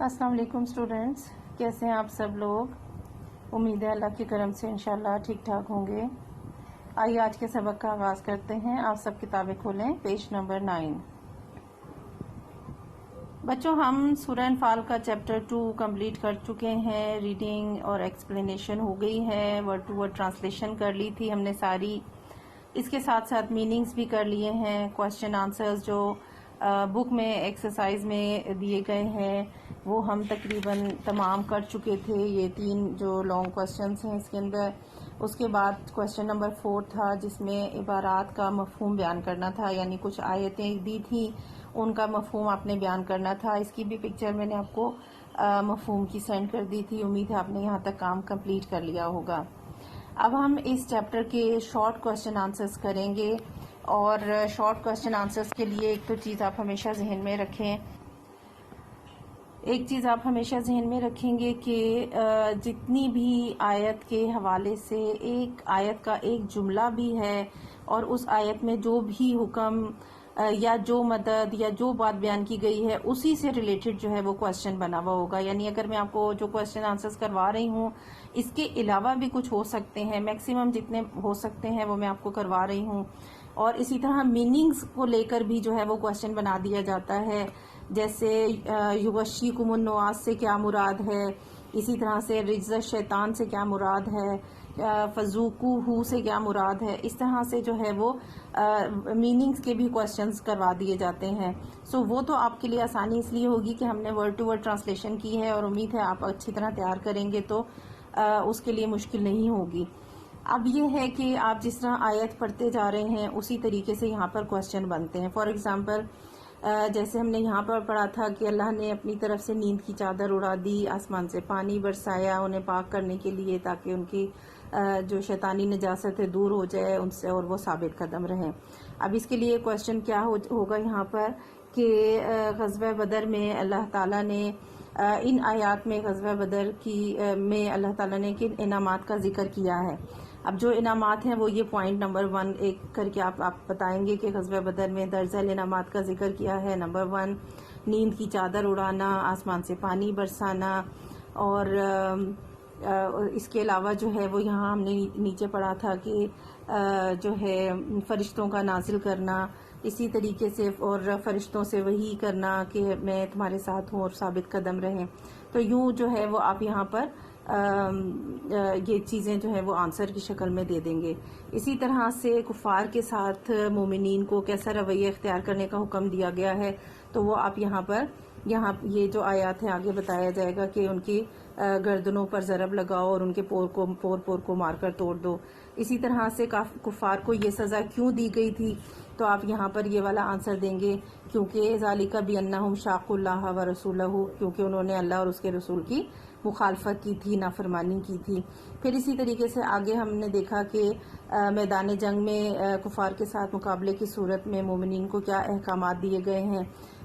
السلام علیکم اسٹوڈینٹس، کیسے ہیں آپ سب لوگ؟ امید ہے اللہ کے کرم سے انشاءاللہ ٹھیک ٹھاک ہوں گے۔ آئیے آج کے سبق کا آغاز کرتے ہیں۔ آپ سب کتابیں کھولیں، پیج نمبر 9۔ بچوں، ہم سورہ انفال کا چیپٹر 2 کمپلیٹ کر چکے ہیں۔ ریڈنگ اور ایکسپلینیشن ہو گئی ہے، ورڈ ٹو ورڈ ٹرانسلیشن کر لی تھی ہم نے ساری، اس کے ساتھ ساتھ میننگز بھی کر لیے ہیں۔ کوسچن آنسرز جو بک میں ایکسرسائز میں دیے گئے ہیں وہ ہم تقریباً تمام کر چکے تھے۔ یہ 3 جو لانگ کوسچنز ہیں اس کے اندر، اس کے بعد کوسچن نمبر 4 تھا جس میں عبارات کا مفہوم بیان کرنا تھا، یعنی کچھ آیتیں دی تھیں ان کا مفہوم آپ نے بیان کرنا تھا۔ اس کی بھی پکچر میں نے آپ کو مفہوم کی سینڈ کر دی تھی۔ امید ہے آپ نے یہاں تک کام کمپلیٹ کر لیا ہوگا۔ اب ہم اس چیپٹر کے شارٹ کوسچن آنسرز کریں گے، اور شارٹ کوسچن آنسرز کے لیے ایک تو چیز آپ ہمیشہ ذہن میں رکھیں، گے کہ جتنی بھی آیت کے حوالے سے ایک آیت کا ایک جملہ بھی ہے اور اس آیت میں جو بھی حکم یا جو مدد یا جو بات بیان کی گئی ہے اسی سے ریلیٹڈ جو ہے وہ کوسچن بنا ہوا ہوگا۔ یعنی اگر میں آپ کو جو کوسچن آنسرز کروا رہی ہوں اس کے علاوہ بھی کچھ ہو سکتے ہیں، میکسیمم جتنے ہو سکتے ہیں وہ میں آپ کو کروا رہی ہوں۔ اور اسی طرح میننگز کو لے کر بھی جو ہے وہ کوسچن بنا دیا جاتا ہے، جیسے یغشیکم النعاس سے کیا مراد ہے، اسی طرح سے رجز الشیطان سے کیا مراد ہے، فذوقوہ سے کیا مراد ہے، اس طرح سے جو ہے وہ میننگز کے بھی کوسچنز کروا دیے جاتے ہیں۔ سو وہ تو آپ کے لیے آسانی اس لیے ہوگی کہ ہم نے ورڈ ٹو ورڈ ٹرانسلیشن کی ہے، اور امید ہے آپ اچھی طرح تیار کریں گے تو اس کے لیے مشکل نہیں ہوگی۔ اب یہ ہے کہ آپ جس طرح آیت پڑھتے جا رہے ہیں اسی طریقے سے یہاں پر کوسچن بنتے ہیں۔ فار ایگزامپل جیسے ہم نے یہاں پر پڑھا تھا کہ اللہ نے اپنی طرف سے نیند کی چادر اڑا دی، آسمان سے پانی برسایا انہیں پاک کرنے کے لیے تاکہ ان کی جو شیطانی نجاست ہے دور ہو جائے ان سے اور وہ ثابت قدم رہیں۔ اب اس کے لیے کوسچن کیا ہوگا یہاں پر کہ غزوہ بدر میں اللہ تعالیٰ نے ان آیات میں غزوہ بدر میں اللہ تعالیٰ نے کن انعامات کا ذکر کیا ہے۔ اب جو انعامات ہیں وہ یہ پوائنٹ نمبر 1 ایک کر کے آپ بتائیں گے کہ غزوہ بدر میں درجہ انعامات کا ذکر کیا ہے۔ نمبر 1 نیند کی چادر اڑانا، آسمان سے پانی برسانا، اور اس کے علاوہ جو ہے وہ یہاں ہم نے نیچے پڑھا تھا کہ جو ہے فرشتوں کا نازل کرنا، اسی طریقے سے اور فرشتوں سے وحی کرنا کہ میں تمہارے ساتھ ہوں اور ثابت قدم رہیں۔ تو یوں جو ہے وہ آپ یہاں پر یہ چیزیں جو ہے وہ آنسر کی شکل میں دے دیں گے۔ اسی طرح سے کفار کے ساتھ مومنین کو کیسا رویہ اختیار کرنے کا حکم دیا گیا ہے، تو وہ آپ یہاں یہ جو آیات ہیں آگے بتایا جائے گا کہ ان کی گردنوں پر ضرب لگاؤ اور ان کے پور کو مار کر توڑ دو۔ اسی طرح سے کفار کو یہ سزا کیوں دی گئی تھی، تو آپ یہاں پر یہ والا آنسر دیں گے کیونکہ ذالک بانہم شاقوا اللہ ورسولہ، کیونکہ انہوں نے اللہ اور اس کے رسول کی مخالفت کی تھی، نافرمانی کی تھی۔ پھر اسی طریقے سے آگے ہم نے دیکھا کہ میدان جنگ میں کفار کے ساتھ مقابلے کی صورت میں مومنین کو کیا احکامات دیے گئے ہیں،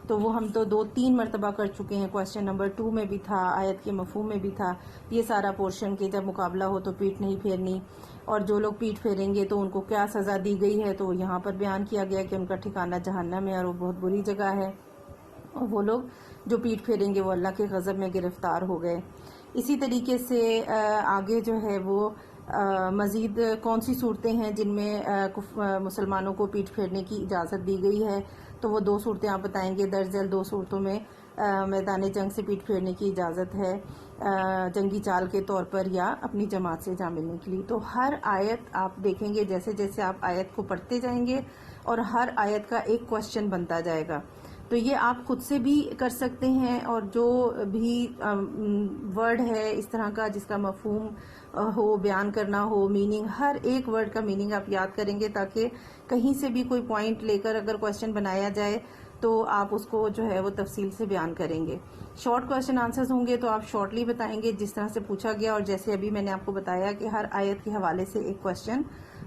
تو وہ ہم تو 2-3 مرتبہ کر چکے ہیں۔ کوسچن نمبر 2 میں بھی تھا، آیت کے مفہوم میں بھی تھا یہ سارا پورشن کہ جب مقابلہ ہو تو پیٹھ نہیں پھیرنی، اور جو لوگ پیٹھ پھیریں گے تو ان کو کیا سزا دی گئی ہے، تو یہاں پر بیان کیا گیا کہ ان کا ٹھکانہ جہنم ہے اور وہ بہت بری جگہ ہے، اور وہ لوگ جو پیٹھ پھیریں گے وہ اللہ کے غضب میں گرفتار ہو گئے۔ اسی طریقے سے آگے جو ہے وہ مزید کون سی صورتیں ہیں جن میں مسلمانوں کو پیٹھ پھیرنے کی اجازت دی گئی ہے، تو وہ 2 صورتیں آپ بتائیں گے۔ درج ذیل 2 صورتوں میں میدان جنگ سے پیٹھ پھیرنے کی اجازت ہے، جنگی چال کے طور پر یا اپنی جماعت سے جا ملنے کے لیے۔ تو ہر آیت آپ دیکھیں گے جیسے جیسے آپ آیت کو پڑھتے جائیں گے اور ہر آیت کا ایک کوسچن بنتا جائے گا۔ تو یہ آپ خود سے بھی کر سکتے ہیں، اور جو بھی ورڈ ہے اس طرح کا جس کا مفہوم ہو، بیان کرنا ہو، میننگ، ہر ایک ورڈ کا میننگ آپ یاد کریں گے تاکہ کہیں سے بھی کوئی پوائنٹ لے کر اگر کوسچن بنایا جائے تو آپ اس کو جو ہے وہ تفصیل سے بیان کریں گے۔ شارٹ کوسچن آنسرز ہوں گے تو آپ شارٹلی بتائیں گے جس طرح سے پوچھا گیا، اور جیسے ابھی میں نے آپ کو بتایا کہ ہر آیت کے حوالے سے ایک کوسچن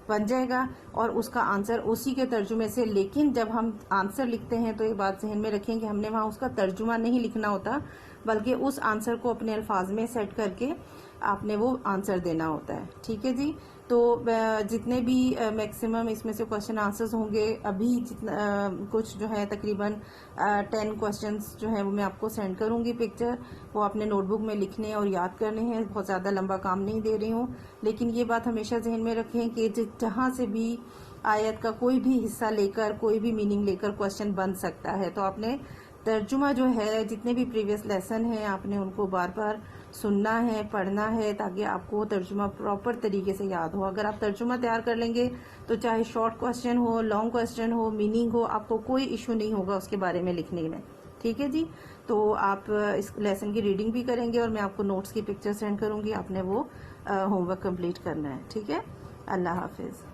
بن جائے گا اور اس کا آنسر اسی کے ترجمے سے۔ لیکن جب ہم آنسر لکھتے ہیں تو یہ بات ذہن میں رکھیں کہ ہم نے وہاں اس کا ترجمہ نہیں لکھنا ہوتا، بلکہ اس آنسر کو اپنے الفاظ میں سیٹ کر کے آپ نے وہ آنسر دینا ہوتا ہے. ٹھیک ہے جی. تو جتنے بھی میکسیمم اس میں سے کوشچن آنسرز ہوں گے ابھی جتنا کچھ جو ہے تقریباً 10 کوشچنس جو ہیں وہ میں آپ کو سینڈ کروں گی پکچر. وہ اپنے نوٹ بک میں لکھنے اور یاد کرنے ہیں. بہت زیادہ لمبا کام نہیں دے رہی ہوں, لیکن یہ بات ہمیشہ ذہن میں رکھیں کہ جہاں سے بھی آیت کا کوئی بھی حصہ لے کر کوئی بھی میننگ لے کر کوشچن بن سکتا ہے. تو آپ نے ترجمہ جو ہے جتنے بھی پریویس لیسن ہیں آپ نے ان کو بار بار سننا ہے, پڑھنا ہے, تاکہ آپ کو ترجمہ پراپر طریقے سے یاد ہو. اگر آپ ترجمہ تیار کر لیں گے تو چاہے شارٹ کوشچن ہو, لانگ کوشچن ہو, میننگ ہو, آپ کو کوئی ایشو نہیں ہوگا اس کے بارے میں لکھنے میں. ٹھیک ہے جی. تو آپ اس لیسن کی ریڈنگ بھی کریں گے اور میں آپ کو نوٹس کی پکچر سینڈ کروں گی. آپ نے وہ ہوم ورک کمپلیٹ کرنا ہے. ٹھیک ہے. اللہ حافظ.